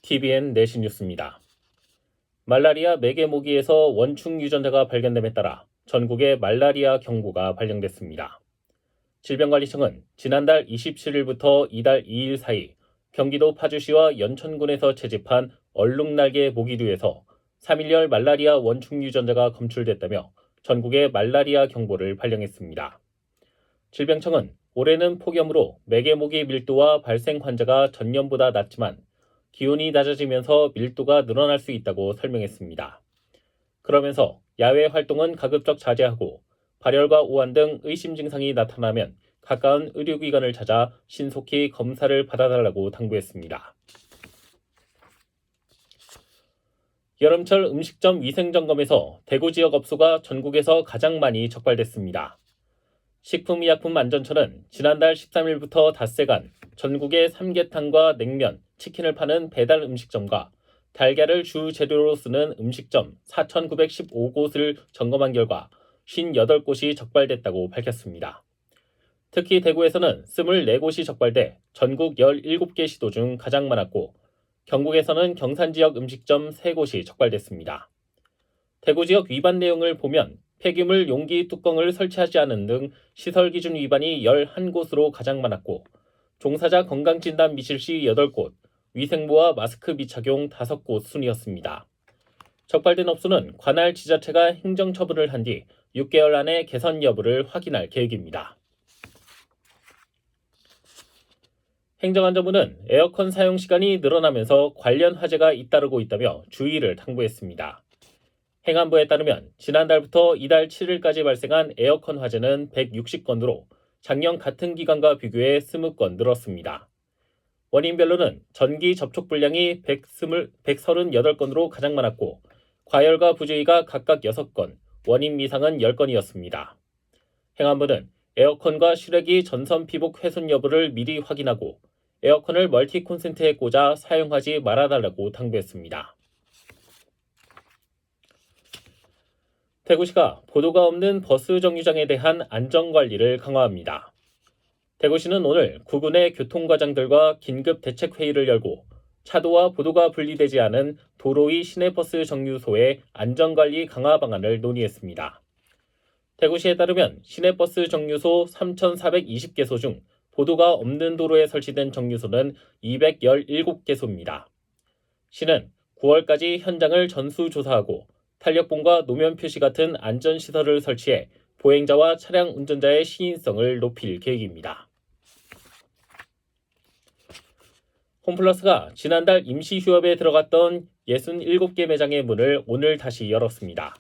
TVN 내신 뉴스입니다. 말라리아 매개 모기에서 원충 유전자가 발견됨에 따라 전국에 말라리아 경보가 발령됐습니다. 질병관리청은 지난달 27일부터 이달 2일 사이 경기도 파주시와 연천군에서 채집한 얼룩날개 모기류에서 3일열 말라리아 원충 유전자가 검출됐다며 전국에 말라리아 경보를 발령했습니다. 질병청은 올해는 폭염으로 매개 모기 밀도와 발생 환자가 전년보다 낮지만 기온이 낮아지면서 밀도가 늘어날 수 있다고 설명했습니다. 그러면서 야외 활동은 가급적 자제하고 발열과 오한 등 의심 증상이 나타나면 가까운 의료기관을 찾아 신속히 검사를 받아달라고 당부했습니다. 여름철 음식점 위생점검에서 대구 지역 업소가 전국에서 가장 많이 적발됐습니다. 식품의약품안전처는 지난달 13일부터 닷새간 전국의 삼계탕과 냉면, 치킨을 파는 배달 음식점과 달걀을 주 재료로 쓰는 음식점 4,915곳을 점검한 결과 58곳이 적발됐다고 밝혔습니다. 특히 대구에서는 24곳이 적발돼 전국 17개 시도 중 가장 많았고 경북에서는 경산 지역 음식점 3곳이 적발됐습니다. 대구 지역 위반 내용을 보면 폐기물 용기 뚜껑을 설치하지 않은 등 시설 기준 위반이 11곳으로 가장 많았고 종사자 건강진단 미실 시 8곳, 위생모와 마스크 미착용 5곳 순이었습니다. 적발된 업소는 관할 지자체가 행정처분을 한 뒤 6개월 안에 개선 여부를 확인할 계획입니다. 행정안전부는 에어컨 사용 시간이 늘어나면서 관련 화재가 잇따르고 있다며 주의를 당부했습니다. 행안부에 따르면 지난달부터 이달 7일까지 발생한 에어컨 화재는 160건으로 작년 같은 기간과 비교해 20건 늘었습니다. 원인별로는 전기 접촉 불량이 138건으로 가장 많았고 과열과 부주의가 각각 6건, 원인 미상은 10건이었습니다. 행안부는 에어컨과 실외기 전선 피복 훼손 여부를 미리 확인하고 에어컨을 멀티 콘센트에 꽂아 사용하지 말아달라고 당부했습니다. 대구시가 보도가 없는 버스 정류장에 대한 안전관리를 강화합니다. 대구시는 오늘 구군의 교통과장들과 긴급 대책회의를 열고 차도와 보도가 분리되지 않은 도로 위 시내버스 정류소의 안전관리 강화 방안을 논의했습니다. 대구시에 따르면 시내버스 정류소 3,420개소 중 보도가 없는 도로에 설치된 정류소는 217개소입니다. 시는 9월까지 현장을 전수조사하고 탄력봉과 노면 표시 같은 안전시설을 설치해 보행자와 차량 운전자의 시인성을 높일 계획입니다. 홈플러스가 지난달 임시휴업에 들어갔던 67개 매장의 문을 오늘 다시 열었습니다.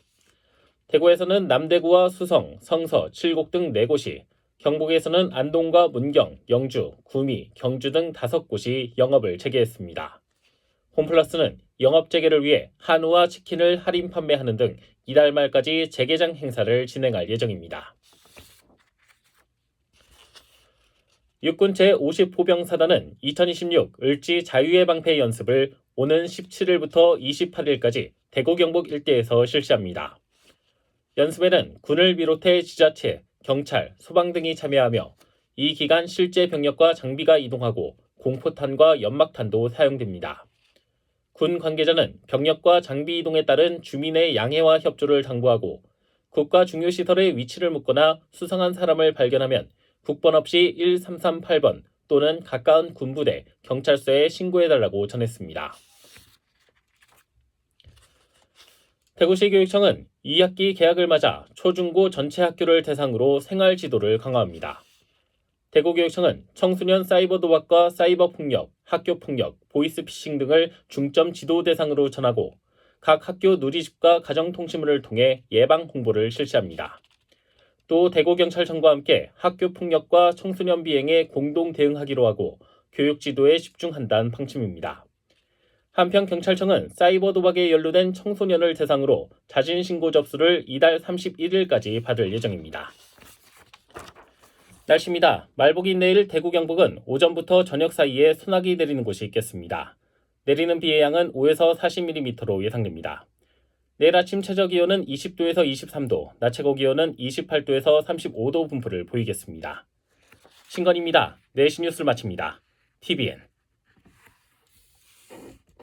대구에서는 남대구와 수성, 성서, 칠곡 등 4곳이, 경북에서는 안동과 문경, 영주, 구미, 경주 등 5곳이 영업을 재개했습니다. 홈플러스는 영업 재개를 위해 한우와 치킨을 할인 판매하는 등 이달 말까지 재개장 행사를 진행할 예정입니다. 육군 제50포병사단은 2026 을지 자유의 방패 연습을 오는 17일부터 28일까지 대구 경북 일대에서 실시합니다. 연습에는 군을 비롯해 지자체, 경찰, 소방 등이 참여하며 이 기간 실제 병력과 장비가 이동하고 공포탄과 연막탄도 사용됩니다. 군 관계자는 병력과 장비 이동에 따른 주민의 양해와 협조를 당부하고 국가 중요시설의 위치를 묻거나 수상한 사람을 발견하면 국번 없이 1338번 또는 가까운 군부대, 경찰서에 신고해달라고 전했습니다. 대구시 교육청은 2학기 개학을 맞아 초중고 전체 학교를 대상으로 생활지도를 강화합니다. 대구교육청은 청소년 사이버 도박과 사이버 폭력, 학교 폭력, 보이스피싱 등을 중점 지도 대상으로 전하고 각 학교 누리집과 가정통신문을 통해 예방 홍보를 실시합니다. 또 대구경찰청과 함께 학교 폭력과 청소년 비행에 공동 대응하기로 하고 교육 지도에 집중한다는 방침입니다. 한편 경찰청은 사이버 도박에 연루된 청소년을 대상으로 자진 신고 접수를 이달 31일까지 받을 예정입니다. 날씨입니다. 말복인 내일 대구 경북은 오전부터 저녁 사이에 소나기 내리는 곳이 있겠습니다. 내리는 비의 양은 5에서 40mm로 예상됩니다. 내일 아침 최저 기온은 20도에서 23도, 낮 최고 기온은 28도에서 35도 분포를 보이겠습니다. 신건입니다. 내신 뉴스를 마칩니다. TVN